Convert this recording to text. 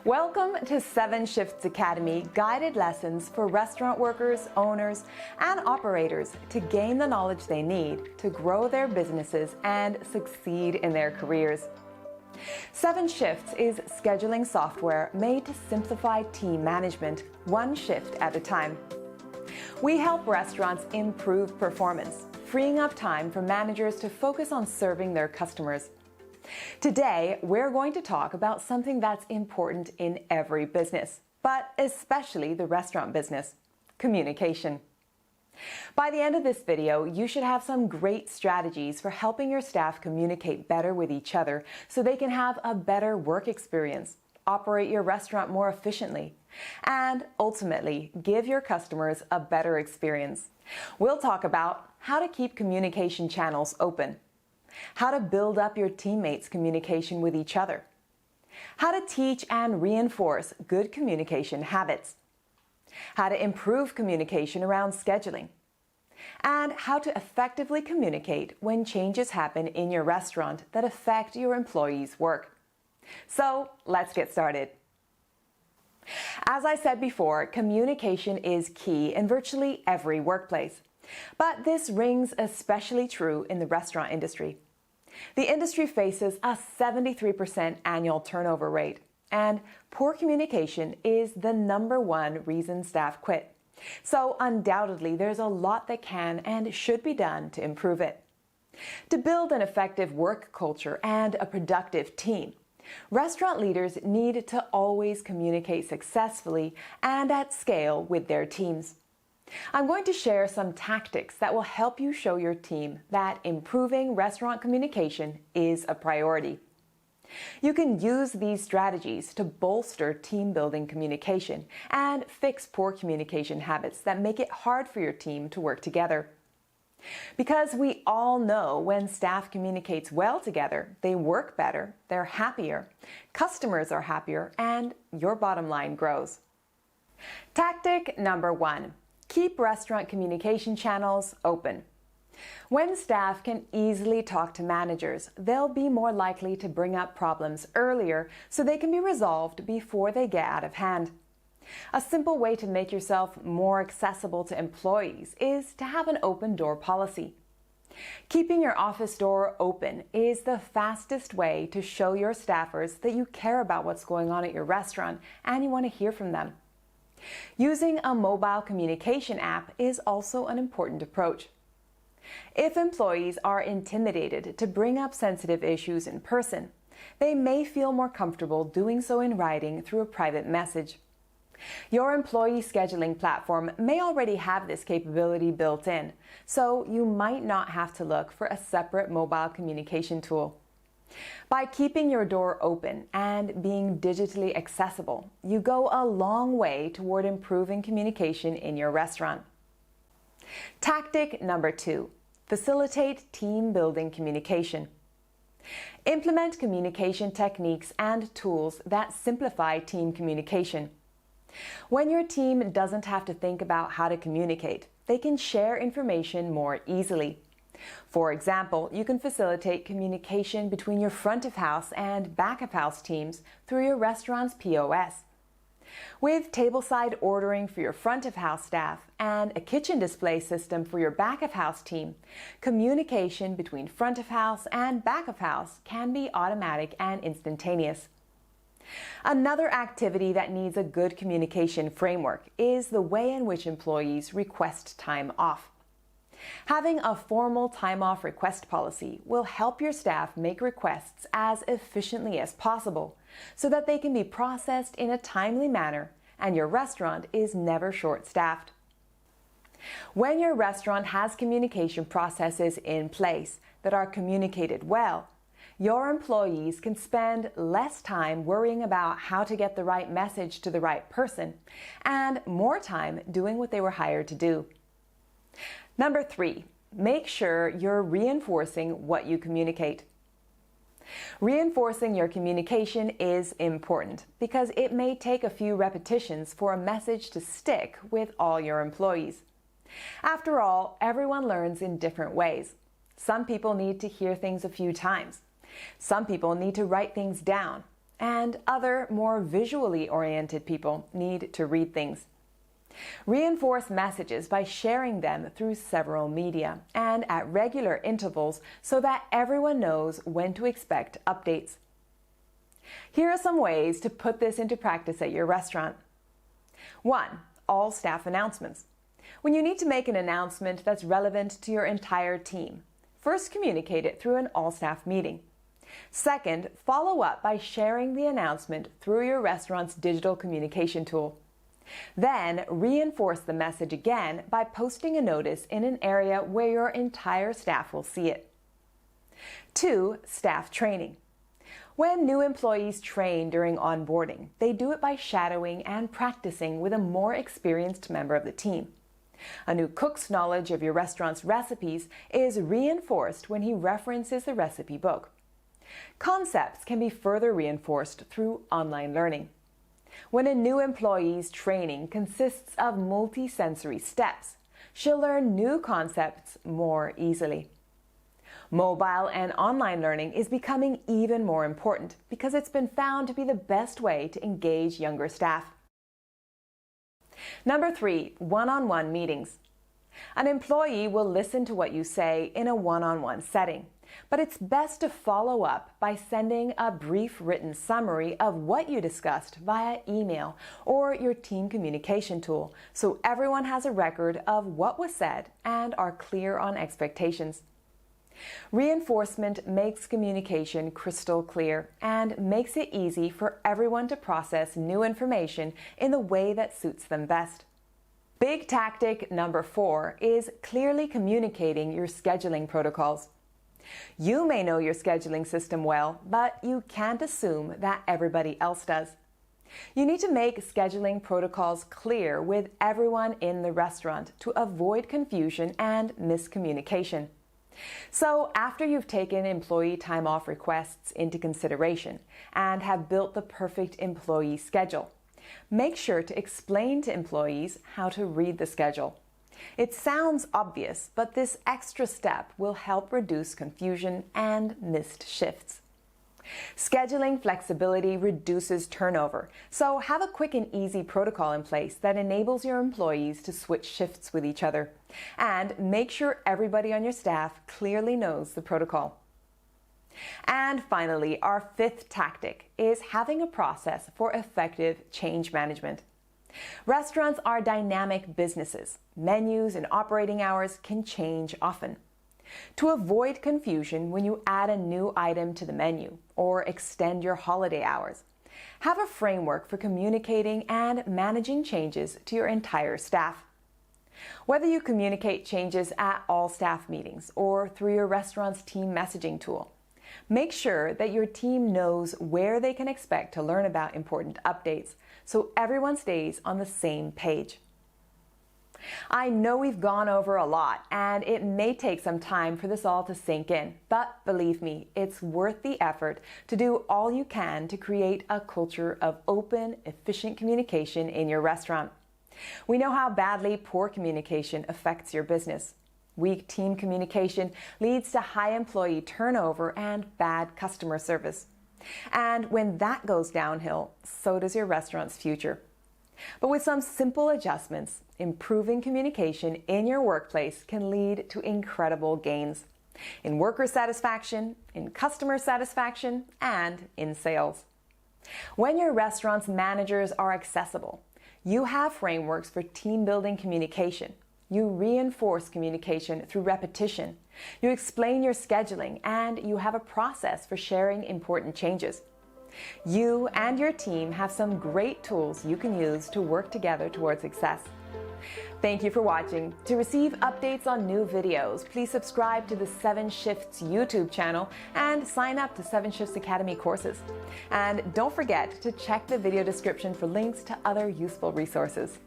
Welcome to 7shifts Academy, guided lessons for restaurant workers, owners, and operators to gain the knowledge they need to grow their businesses and succeed in their careers. 7shifts is scheduling software made to simplify team management, one shift at a time. We help restaurants improve performance, freeing up time for managers to focus on serving their customers. Today, we're going to talk about something that's important in every business, but especially the restaurant business: communication. By the end of this video, you should have some great strategies for helping your staff communicate better with each other so they can have a better work experience, operate your restaurant more efficiently, and ultimately give your customers a better experience. We'll talk about how to keep communication channels open, how to build up your teammates' communication with each other, how to teach and reinforce good communication habits, how to improve communication around scheduling, and how to effectively communicate when changes happen in your restaurant that affect your employees' work. So let's get started. As I said before, communication is key in virtually every workplace. But this rings especially true in the restaurant industry. The industry faces a 73% annual turnover rate, and poor communication is the #1 reason staff quit. So undoubtedly, there's a lot that can and should be done to improve it. To build an effective work culture and a productive team, restaurant leaders need to always communicate successfully and at scale with their teams. I'm going to share some tactics that will help you show your team that improving restaurant communication is a priority. You can use these strategies to bolster team-building communication and fix poor communication habits that make it hard for your team to work together. Because we all know when staff communicates well together, they work better, they're happier, customers are happier, and your bottom line grows. Tactic number 1. Keep restaurant communication channels open. When staff can easily talk to managers, they'll be more likely to bring up problems earlier so they can be resolved before they get out of hand. A simple way to make yourself more accessible to employees is to have an open door policy. Keeping your office door open is the fastest way to show your staffers that you care about what's going on at your restaurant and you want to hear from them. Using a mobile communication app is also an important approach. If employees are intimidated to bring up sensitive issues in person, they may feel more comfortable doing so in writing through a private message. Your employee scheduling platform may already have this capability built in, so you might not have to look for a separate mobile communication tool. By keeping your door open and being digitally accessible, you go a long way toward improving communication in your restaurant. Tactic number 2. Facilitate team-building communication. Implement communication techniques and tools that simplify team communication. When your team doesn't have to think about how to communicate, they can share information more easily. For example, you can facilitate communication between your front of house and back of house teams through your restaurant's POS. With tableside ordering for your front of house staff and a kitchen display system for your back of house team, communication between front of house and back of house can be automatic and instantaneous. Another activity that needs a good communication framework is the way in which employees request time off. Having a formal time-off request policy will help your staff make requests as efficiently as possible so that they can be processed in a timely manner and your restaurant is never short-staffed. When your restaurant has communication processes in place that are communicated well, your employees can spend less time worrying about how to get the right message to the right person and more time doing what they were hired to do. Number 3, make sure you're reinforcing what you communicate. Reinforcing your communication is important because it may take a few repetitions for a message to stick with all your employees. After all, everyone learns in different ways. Some people need to hear things a few times. Some people need to write things down. and other more visually oriented people need to read things. Reinforce messages by sharing them through several media and at regular intervals so that everyone knows when to expect updates. Here are some ways to put this into practice at your restaurant. 1. All staff announcements. When you need to make an announcement that's relevant to your entire team, first communicate it through an all-staff meeting. Second, follow up by sharing the announcement through your restaurant's digital communication tool. Then, reinforce the message again by posting a notice in an area where your entire staff will see it. 2. Staff training. When new employees train during onboarding, they do it by shadowing and practicing with a more experienced member of the team. A new cook's knowledge of your restaurant's recipes is reinforced when he references the recipe book. Concepts can be further reinforced through online learning. When a new employee's training consists of multi-sensory steps, she'll learn new concepts more easily. Mobile and online learning is becoming even more important because it's been found to be the best way to engage younger staff. Number 3, one-on-one meetings. An employee will listen to what you say in a one-on-one setting, but it's best to follow up by sending a brief written summary of what you discussed via email or your team communication tool so everyone has a record of what was said and are clear on expectations. Reinforcement makes communication crystal clear and makes it easy for everyone to process new information in the way that suits them best. Big tactic number 4 is clearly communicating your scheduling protocols. You may know your scheduling system well, but you can't assume that everybody else does. You need to make scheduling protocols clear with everyone in the restaurant to avoid confusion and miscommunication. So after you've taken employee time off requests into consideration and have built the perfect employee schedule, make sure to explain to employees how to read the schedule. It sounds obvious, but this extra step will help reduce confusion and missed shifts. Scheduling flexibility reduces turnover, so have a quick and easy protocol in place that enables your employees to switch shifts with each other. And make sure everybody on your staff clearly knows the protocol. And finally, our 5th tactic is having a process for effective change management. Restaurants are dynamic businesses. Menus and operating hours can change often. To avoid confusion when you add a new item to the menu or extend your holiday hours, have a framework for communicating and managing changes to your entire staff. Whether you communicate changes at all staff meetings or through your restaurant's team messaging tool, make sure that your team knows where they can expect to learn about important updates so everyone stays on the same page. I know we've gone over a lot and it may take some time for this all to sink in, but believe me, it's worth the effort to do all you can to create a culture of open, efficient communication in your restaurant. We know how badly poor communication affects your business. Weak team communication leads to high employee turnover and bad customer service. And when that goes downhill, so does your restaurant's future. But with some simple adjustments, improving communication in your workplace can lead to incredible gains in worker satisfaction, in customer satisfaction, and in sales. When your restaurant's managers are accessible, you have frameworks for team-building communication. You reinforce communication through repetition. You explain your scheduling, and you have a process for sharing important changes. You and your team have some great tools you can use to work together towards success. Thank you for watching. To receive updates on new videos, please subscribe to the 7 Shifts YouTube channel and sign up to 7 Shifts Academy courses. And don't forget to check the video description for links to other useful resources.